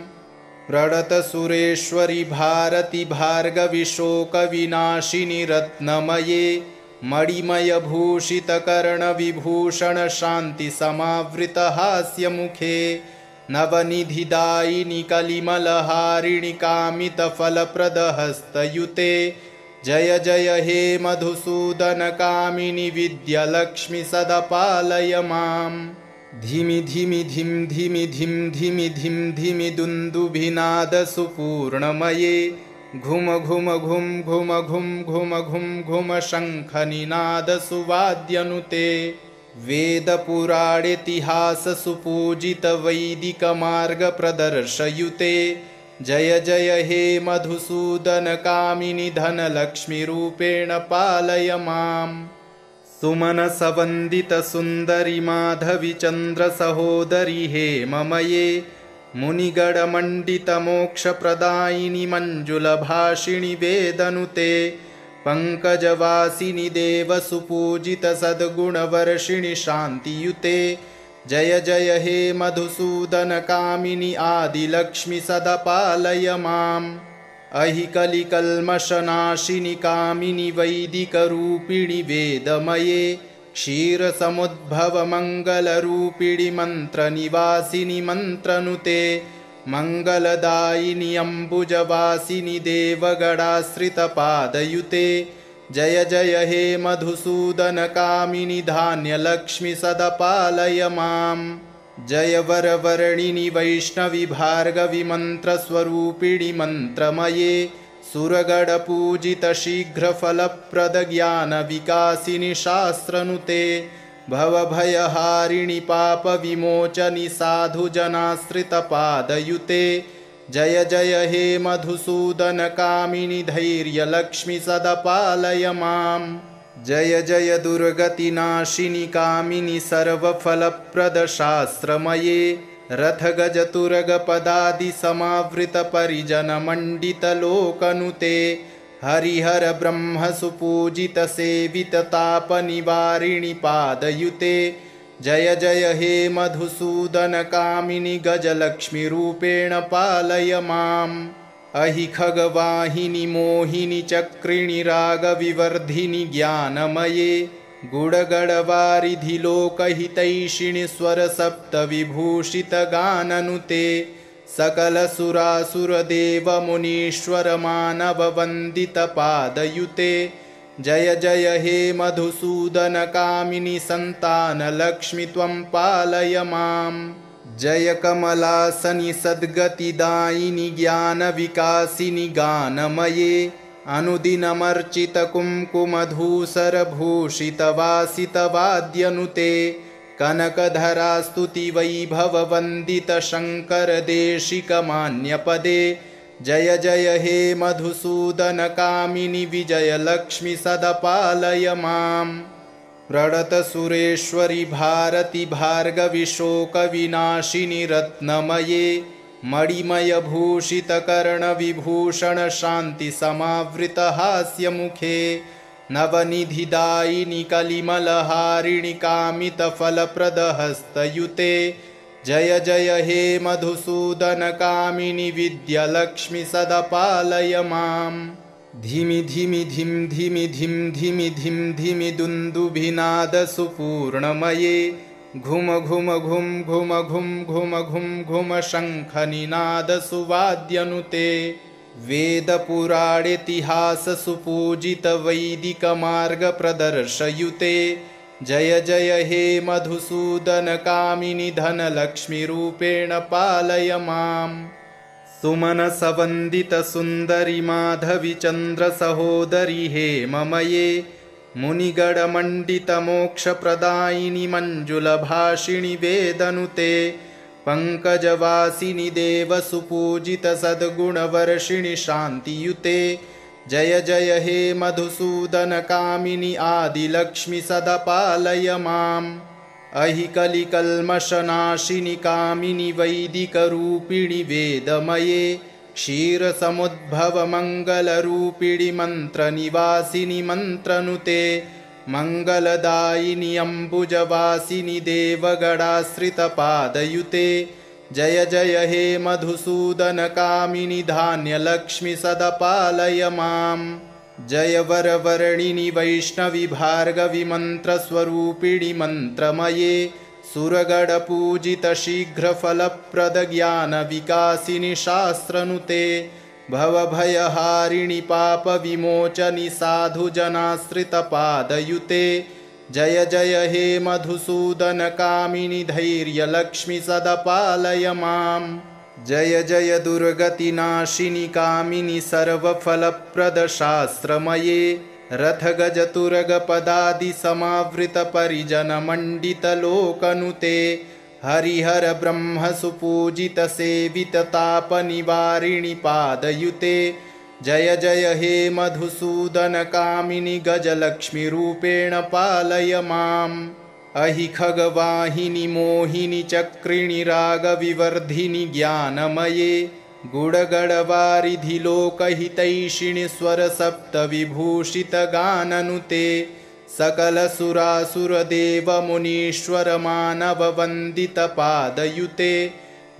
प्रणतसुरेश्वरि भारति भार्गवि शोकविनाशिनि रत्नमये मणिमयभूषितकर्णविभूषण शान्तिसमावृतहास्यमुखे नवनिधिदायिनि कलिमलहारिणि कामितफलप्रदहस्तयुते जय जय हे मधुसूदनकामिनि विद्यालक्ष्मि सदा पालय माम् धिमि धिमि धिं धिमि धिं धिमि धिं धिमि दुन्दुभिनादसुपूर्णमये घुम घुम घुम घुम घुम घुम घुम घुम शङ्खनिनादसुवाद्यनुते वेदपुराणेतिहाससुपूजितवैदिकमार्गप्रदर्शयुते जय जय हे मधुसूदनकामिनि धनलक्ष्मीरूपेण पालय माम् सुमनसवन्दितसुन्दरि माधवि चन्द्रसहोदरि हेममये मुनिगणमण्डितमोक्षप्रदायिनि मञ्जुलभाषिणि वेदनुते पङ्कजवासिनि देवसुपूजितसद्गुणवर्षिणि शान्तियुते जय जय हे मधुसूदनकामिनि आदिलक्ष्मि सदा पालय माम् अहि कलिकल्मषनाशिनि कामिनि वैदिकरूपिणि वेदमये क्षीरसमुद्भवमङ्गलरूपिणि मन्त्रनिवासिनि मन्त्रनुते मङ्गलदायिनि अम्बुजवासिनि देवगणाश्रितपादयुते जय जय हे मधुसूदनकामिनि धान्यलक्ष्मि सदा पालय माम् जय वरवर्णिनि वैष्णवि भार्गवि मन्त्रस्वरूपिणि मन्त्रमये सुरगणपूजित शीघ्रफलप्रदज्ञानविकासिनि शास्त्रनुते भवभयहारिणि पापविमोचनि साधुजनाश्रितपादयुते जय जय हे मधुसूदनकामिनि धैर्यलक्ष्मि सदा पालय माम् जय जय दुर्गतिनाशिनि कामिनि सर्वफलप्रदशास्त्रमये रथगजतुरगपदादिसमावृतपरिजनमण्डितलोकनुते हरिहर ब्रह्मसुपूजितसेविततापनिवारिणि पादयुते जय जय हे मधुसूदनकामिनि गजलक्ष्मीरूपेण पालय माम् अहि खगवाहिनि मोहिनि चक्रिणि रागविवर्धिनि ज्ञानमये गुडगडवारिधि लोकहितैषिणि स्वरसप्तविभूषितगाननुते सकलसुरासुरदेवमुनीश्वरमानववन्दितपादयुते जय जय हे मधुसूदनकामिनि सन्तानलक्ष्मि त्वं पालय माम् जय कमलासनि सद्गतिदायिनि ज्ञानविकासिनि गानमये अनुदिनमर्चितकुङ्कुमधूसरभूषितवासितवाद्यनुते कनकधरास्तुतिवैभववन्दितशङ्करदेशिकमान्यपदे जय जय हे मधुसूदनकामिनि विजयलक्ष्मि सदा पालय माम् प्रणतसुरेश्वरि भारति भार्गवि शोकविनाशिनि रत्नमये मणिमयभूषितकर्णविभूषण शान्तिसमावृतहास्यमुखे नवनिधिदायिनि कलिमलहारिणि कामितफलप्रदहस्तयुते जय जय हे मधुसूदनकामिनि विद्यालक्ष्मि सदा पालय माम्। धिमि धिमि धिं धिमि धिं धिमि धिं धिमि दुन्दुभिनादसुपूर्णमये घुम घुम घुं घुम घुं घुम घुं घुम शङ्खनिनादसुवाद्यनुते वेदपुराणेतिहाससुपूजितवैदिकमार्गप्रदर्शयुते जय जय हे मधुसूदनकामिनि धनलक्ष्मीरूपेण पालय माम्। सुमनसवन्दितसुन्दरि माधवि चन्द्रसहोदरि हेममये मुनिगणमण्डितमोक्षप्रदायिनि मञ्जुलभाषिणि वेदनुते पङ्कजवासिनि देवसुपूजितसद्गुणवर्षिणि शान्तियुते जय जय हे मधुसूदनकामिनि आदिलक्ष्मि सदा पालय माम्। अहिकलिकल्मषनाशिनि कामिनि वैदिकरूपिणि वेदमये क्षीरसमुद्भवमङ्गलरूपिणि मन्त्रनिवासिनि मन्त्रनुते मङ्गलदायिनि अम्बुजवासिनि देवगणाश्रितपादयुते जय जय हे मधुसूदनकामिनि धान्यलक्ष्मि सदा पालय माम्। जय वरवर्णिनि वैष्णवि भार्गवि मन्त्रस्वरूपिणि मन्त्रमये सुरगणपूजितशीघ्रफलप्रदज्ञानविकासिनि शास्त्रनुते भवभयहारिणि पापविमोचनि साधुजनाश्रितपादयुते जय जय हे मधुसूदनकामिनि धैर्यलक्ष्मि सदा पालय माम्। जय जय दुर्गतिनाशिनि कामिनि सर्वफलप्रदशास्त्रमये रथगजतुरगपदादिसमावृतपरिजनमण्डितलोकनुते हरिहर ब्रह्मसुपूजितसेविततापनिवारिणि पादयुते जय जय हे मधुसूदनकामिनि गजलक्ष्मीरूपेण पालय माम्। अहि खगवाहिनि मोहिनि चक्रिणि रागविवर्धिनि ज्ञानमये गुडगडवारिधि लोकहितैषिणि स्वरसप्तविभूषितगाननुते सकलसुरासुरदेवमुनीश्वरमानववन्दितपादयुते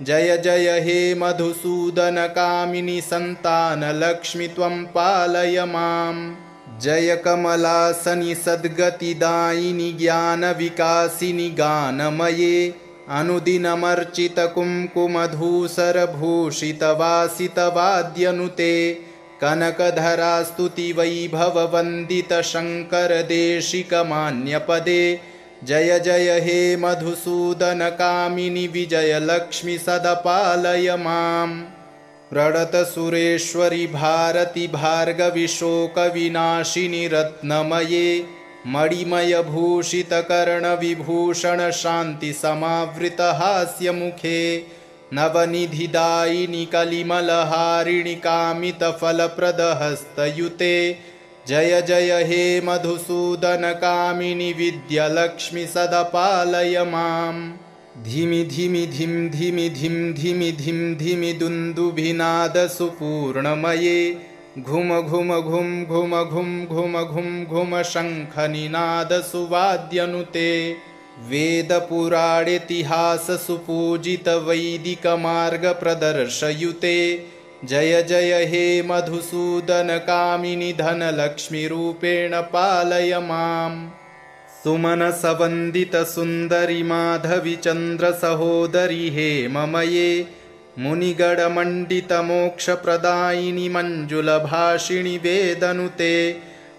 जय जय हे मधुसूदनकामिनि सन्तानलक्ष्मि त्वं पालय माम्। जय कमलासनि सद्गतिदायिनि ज्ञानविकासिनि गानमये अनुदिनमर्चितकुङ्कुमधूसरभूषितवासितवाद्यनुते कनकधरास्तुतिवैभववन्दितशङ्करदेशिकमान्यपदे जय जय हे मधुसूदनकामिनि विजयलक्ष्मि सदा पालय माम्। प्रणतसुरेश्वरि भारति भार्गवि शोकविनाशिनि रत्नमये मणिमयभूषितकर्णविभूषण शान्तिसमावृतहास्यमुखे नवनिधिदायिनि कलिमलहारिणि कामितफलप्रदहस्तयुते जय जय हे मधुसूदनकामिनि विद्यालक्ष्मि सदा पालय माम्। धिमि धिमि धिं धिमि धिं धिमि धिं धिमि दुन्दुभिनादसुपूर्णमये घुम घुम घुं घुम घुं घुम घुं घुम शङ्खनिनादसुवाद्यनुते वेदपुराणेतिहाससुपूजितवैदिकमार्गप्रदर्शयुते जय जय हे मधुसूदनकामिनि धनलक्ष्मीरूपेण पालय माम्। सुमनसवन्दितसुन्दरि माधवि चन्द्रसहोदरि हेममये मुनिगणमण्डितमोक्षप्रदायिनि मञ्जुलभाषिणि वेदनुते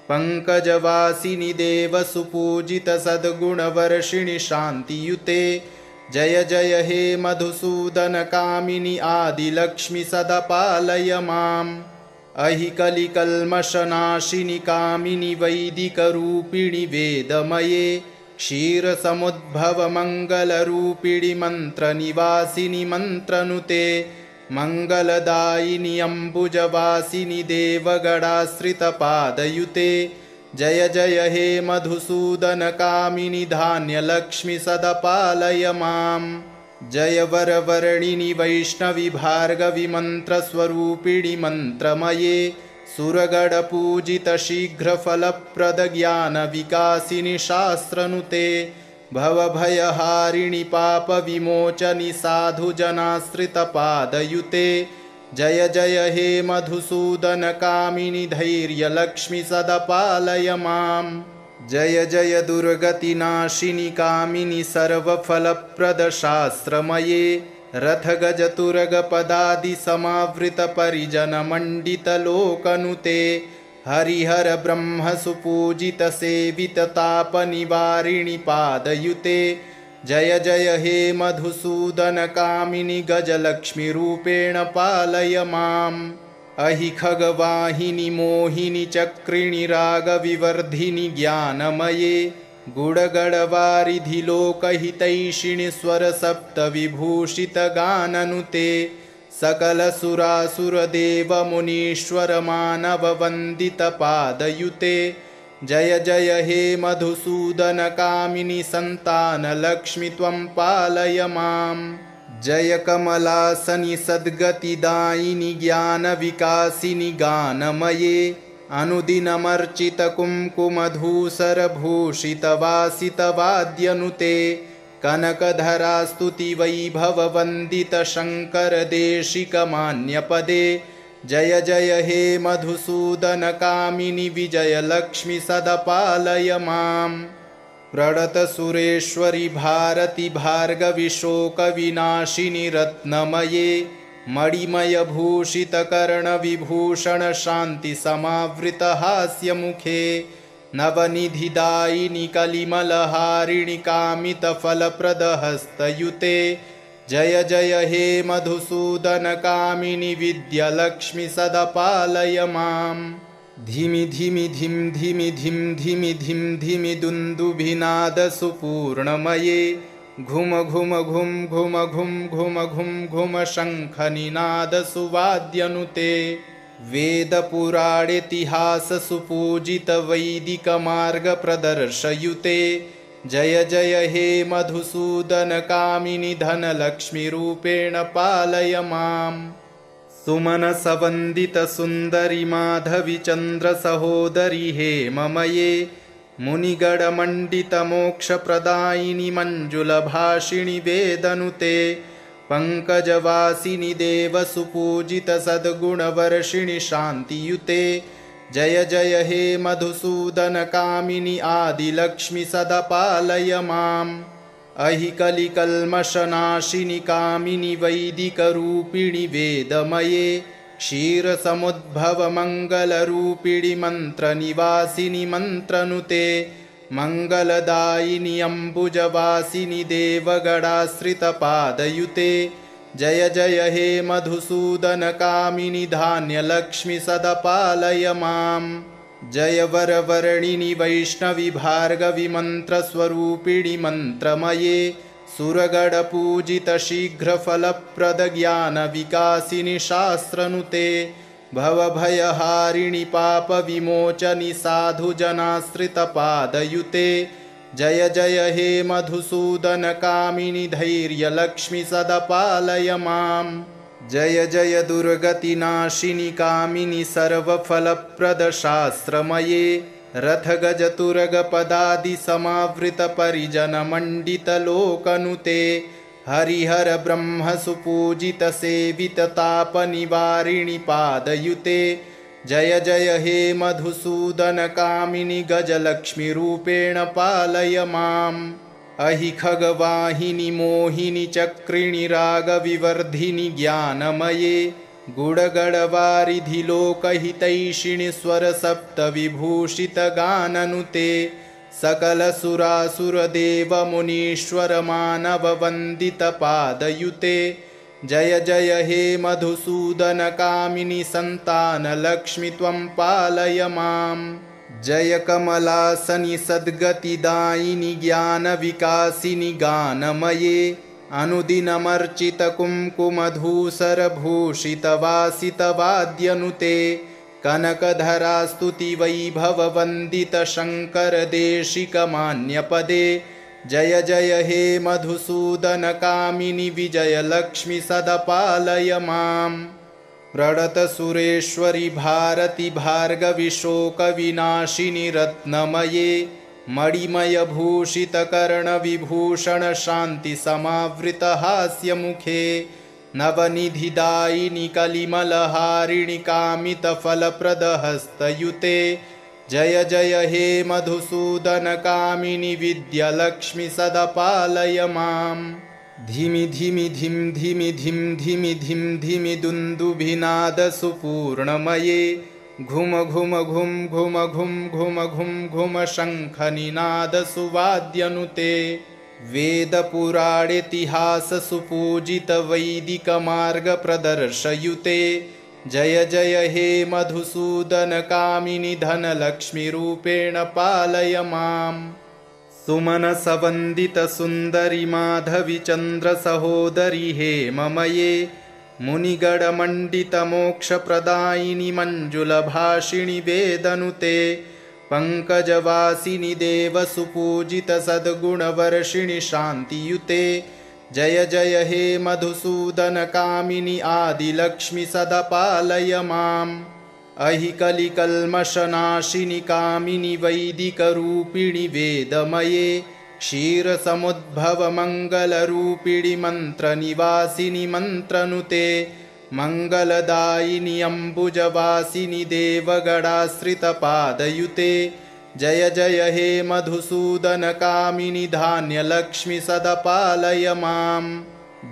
पङ्कजवासिनि देवसुपूजितसद्गुणवर्षिणि शान्तियुते जय जय हे मधुसूदनकामिनि आदिलक्ष्मि सदा पालय माम्। अहिकलिकल्मषनाशिनि कामिनि वैदिकरूपिणि वेदमये क्षीरसमुद्भवमङ्गलरूपिणि मन्त्रनिवासिनि मन्त्रनुते मङ्गलदायिनि अम्बुजवासिनि देवगणाश्रितपादयुते जय जय हे मधुसूदनकामिनि धान्यलक्ष्मि सदपालय माम् जय वरवर्णिनि वैष्णवि भार्गवि मन्त्रस्वरूपिणि मन्त्रमये सुरगणपूजित शीघ्रफलप्रद ज्ञानविकासिनि शास्त्रनुते भवभयहारिणि पापविमोचनि साधुजनाश्रितपादयुते जय जय हे मधुसूदनकामिनि धैर्यलक्ष्मि सदपालय माम् जय जय दुर्गतिनाशिनि कामिनि सर्वफलप्रद शास्त्रमये रथगजतुरगपदादि समावृत परिजनमण्डितलोकनुते हरिहर ब्रह्म सुपूजित सेवित तापनिवारिणि पादयुते जय जय हे मधुसूदनकामिनि गजलक्ष्मीरूपेण पालय माम् अहि खगवाहिनि मोहिनि चक्रिणि रागविवर्धिनि ज्ञानमये गुडगडवारिधि लोकहितैषिणि स्वरसप्तविभूषितगाननुते सकलसुरासुरदेवमुनीश्वरमानववन्दितपादयुते जय जय हे मधुसूदनकामिनि सन्तानलक्ष्मि त्वं पालय माम् जय कमलासनि सद्गतिदायिनि ज्ञानविकासिनि गानमये अनुदिनमर्चितकुङ्कुमधूसरभूषितवासितवाद्यनुते कनकधरास्तुतिवैभववन्दितशङ्करदेशिकमान्यपदे जय जय हे मधुसूदनकामिनि विजयलक्ष्मि सदपालय माम् प्रणतसुरेश्वरि भारति भार्गवि शोकविनाशिनि रत्नमये मणिमयभूषितकर्णविभूषण शान्तिसमावृतहास्यमुखे नवनिधिदायिनि कलिमलहारिणि कामितफलप्रदहस्तयुते जय जय हे मधुसूदनकामिनि विद्यालक्ष्मि सदपालय माम् धिमि धिमि धिं धिमि धिं धिमि धिं धिमि दुन्दुभिनादसुपूर्णमये घुम घुम घुं घुम घुं घुम घुं घुम शङ्खनिनादसुवाद्यनुते वेदपुराणेतिहाससुपूजितवैदिकमार्गप्रदर्शयुते जय जय हे मधुसूदनकामिनि धनलक्ष्मीरूपेण पालय माम् सुमनसवन्दितसुन्दरि माधवि चन्द्रसहोदरि हेममये मुनिगणमण्डितमोक्षप्रदायिनि मञ्जुलभाषिणि वेदनुते पङ्कजवासिनि देवसुपूजितसद्गुणवर्षिणि शान्तियुते जय जय हे मधुसूदनकामिनि आदिलक्ष्मि सदपालय माम् अहि कलिकल्मषनाशिनि कामिनि वैदिकरूपिणि वेदमये क्षीरसमुद्भवमङ्गलरूपिणि मन्त्रनिवासिनि मन्त्रनुते मङ्गलदायिनि अम्बुजवासिनि देवगणाश्रितपादयुते जय जय हे मधुसूदनकामिनि धान्यलक्ष्मि सदपालय माम् जय वरवर्णिनि वैष्णवि भार्गवि मन्त्रस्वरूपिणि मन्त्रमये सुरगणपूजित शीघ्रफलप्रद ज्ञानविकासिनि शास्त्रनुते भवभयहारिणि पापविमोचनि साधुजनाश्रितपादयुते जय जय हे मधुसूदनकामिनि धैर्यलक्ष्मि सदपालय माम् जय जय दुर्गतिनाशिनि कामिनि सर्वफलप्रद शास्त्रमये रथगजतुरगपदादि समावृत परिजनमण्डितलोकनुते हरिहर ब्रह्म सुपूजित सेवित तापनिवारिणि पादयुते जय जय हे मधुसूदनकामिनि गजलक्ष्मीरूपेण पालय माम् अहि खगवाहिनि मोहिनि चक्रिणि रागविवर्धिनि ज्ञानमये गुडगडवारिधि लोकहितैषिणि स्वरसप्तविभूषितगाननुते सकलसुरासुरदेवमुनीश्वरमानववन्दितपादयुते जय जय हे मधुसूदनकामिनि सन्तानलक्ष्मि त्वं पालय माम् जय कमलासनि सद्गतिदायिनि ज्ञानविकासिनि गानमये अनुदिनमर्चितकुङ्कुमधूसरभूषितवासितवाद्यनुते कनकधरास्तुतिवैभववन्दितशङ्करदेशिकमान्यपदे जय जय हे मधुसूदनकामिनि विजयलक्ष्मि सदपालय माम्। प्रणतसुरेश्वरि भारति भार्गवि शोकविनाशिनि रत्नमये मणिमयभूषितकर्णविभूषण शान्तिसमावृतहास्यमुखे नवनिधिदायिनि कलिमलहारिणि कामितफलप्रदहस्तयुते जय जय हे मधुसूदनकामिनि विद्यालक्ष्मि सदपालय माम्। धिमि धिमि धिं धिमि धिं धिमि धिं धिमि दुन्दुभिनादसुपूर्णमये घुम घुम घुं घुम घुं घुम घुं घुम शङ्खनिनादसुवाद्यनुते वेदपुराणेतिहाससुपूजितवैदिकमार्गप्रदर्शयुते जय जय हे मधुसूदनकामिनि धनलक्ष्मीरूपेण पालय माम्। सुमनसवन्दितसुन्दरि माधवि चन्द्रसहोदरि हेममये मुनिगणमण्डितमोक्षप्रदायिनि मञ्जुलभाषिणि वेदनुते पङ्कजवासिनि देवसुपूजितसद्गुणवर्षिणि शान्तियुते जय जय हे मधुसूदनकामिनि आदिलक्ष्मि सदपालय माम्। अहिकलिकल्मषनाशिनि कामिनि वैदिकरूपिणि वेदमये क्षीरसमुद्भवमङ्गलरूपिणि मन्त्रनिवासिनि मन्त्रनुते मङ्गलदायिनि अम्बुजवासिनि देवगणाश्रितपादयुते जय जय हे मधुसूदनकामिनि धान्यलक्ष्मि सदपालय माम्।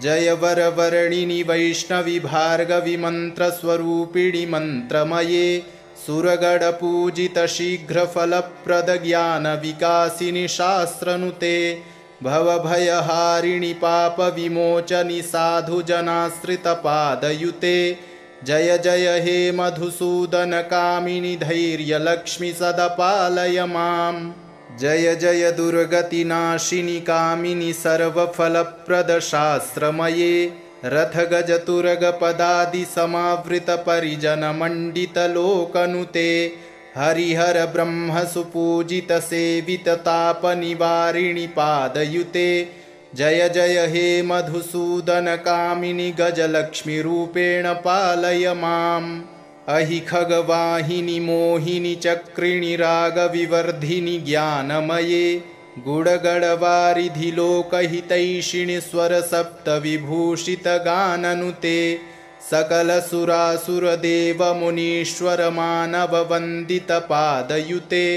जय वरवर्णिनि वैष्णवि भार्गवि मन्त्रस्वरूपिणि मन्त्रमये सुरगणपूजितशीघ्रफलप्रदज्ञानविकासिनि शास्त्रनुते भवभयहारिणि पापविमोचनि साधुजनाश्रितपादयुते जय जय हे मधुसूदनकामिनि धैर्यलक्ष्मि सदपालय माम्। जय जय दुर्गतिनाशिनि कामिनि सर्वफलप्रदशास्त्रमये रथगजतुरगपदादिसमावृतपरिजनमण्डितलोकनुते हरिहर ब्रह्मसुपूजितसेविततापनिवारिणि पादयुते जय जय हे मधुसूदनकामिनि गजलक्ष्मीरूपेण पालय माम्। अहि खगवाहिनि मोहिनि चक्रिणि रागविवर्धिनि ज्ञानमये गुडगडवारिधि लोकहितैषिणि स्वरसप्तविभूषितगाननुते सकलसुरासुरदेवमुनीश्वरमानववन्दितपादयुते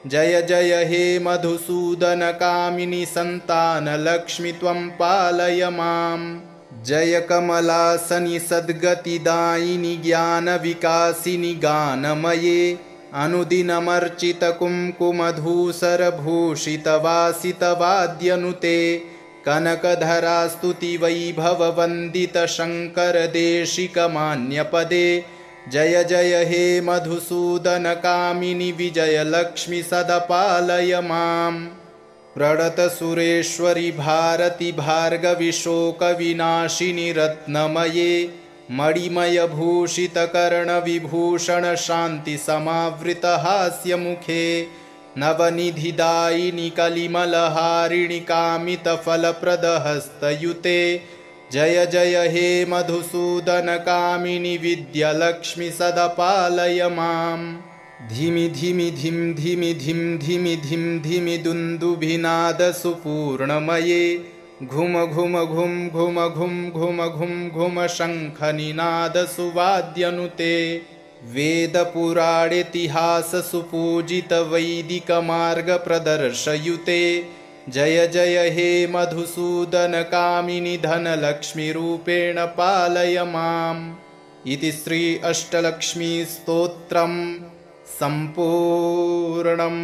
जय जय हे मधुसूदनकामिनि सन्तानलक्ष्मि त्वं पालय माम्। जय कमलासनि सद्गतिदायिनि ज्ञानविकासिनि गानमये अनुदिनमर्चितकुङ्कुमधूसरभूषितवासितवाद्यनुते कनकधरास्तुतिवैभववन्दितशङ्करदेशिकमान्यपदे जय जय हे मधुसूदनकामिनि विजयलक्ष्मि सदपालय माम्। प्रणतसुरेश्वरि भारति भार्गवि शोकविनाशिनि रत्नमये मणिमयभूषितकर्णविभूषण शान्तिसमावृतहास्यमुखे नवनिधिदायिनि कलिमलहारिणि कामितफलप्रदहस्तयुते जय जय हे मधुसूदनकामिनि विद्यालक्ष्मि सदपालय माम्। धिमि धिमि धिं धिमि धिं धिमि धिं धिमि दुन्दुभिनादसुपूर्णमये घुम घुम घुं घुम घुं घुम घुं घुम शङ्खनिनादसुवाद्यनुते वेदपुराणेतिहाससुपूजितवैदिकमार्गप्रदर्शयुते जय जय हे मधुसूदनकामिनि धनलक्ष्मीरूपेण पालय माम्। इति श्री अष्टलक्ष्मीस्तोत्रम् सम्पूर्णम्।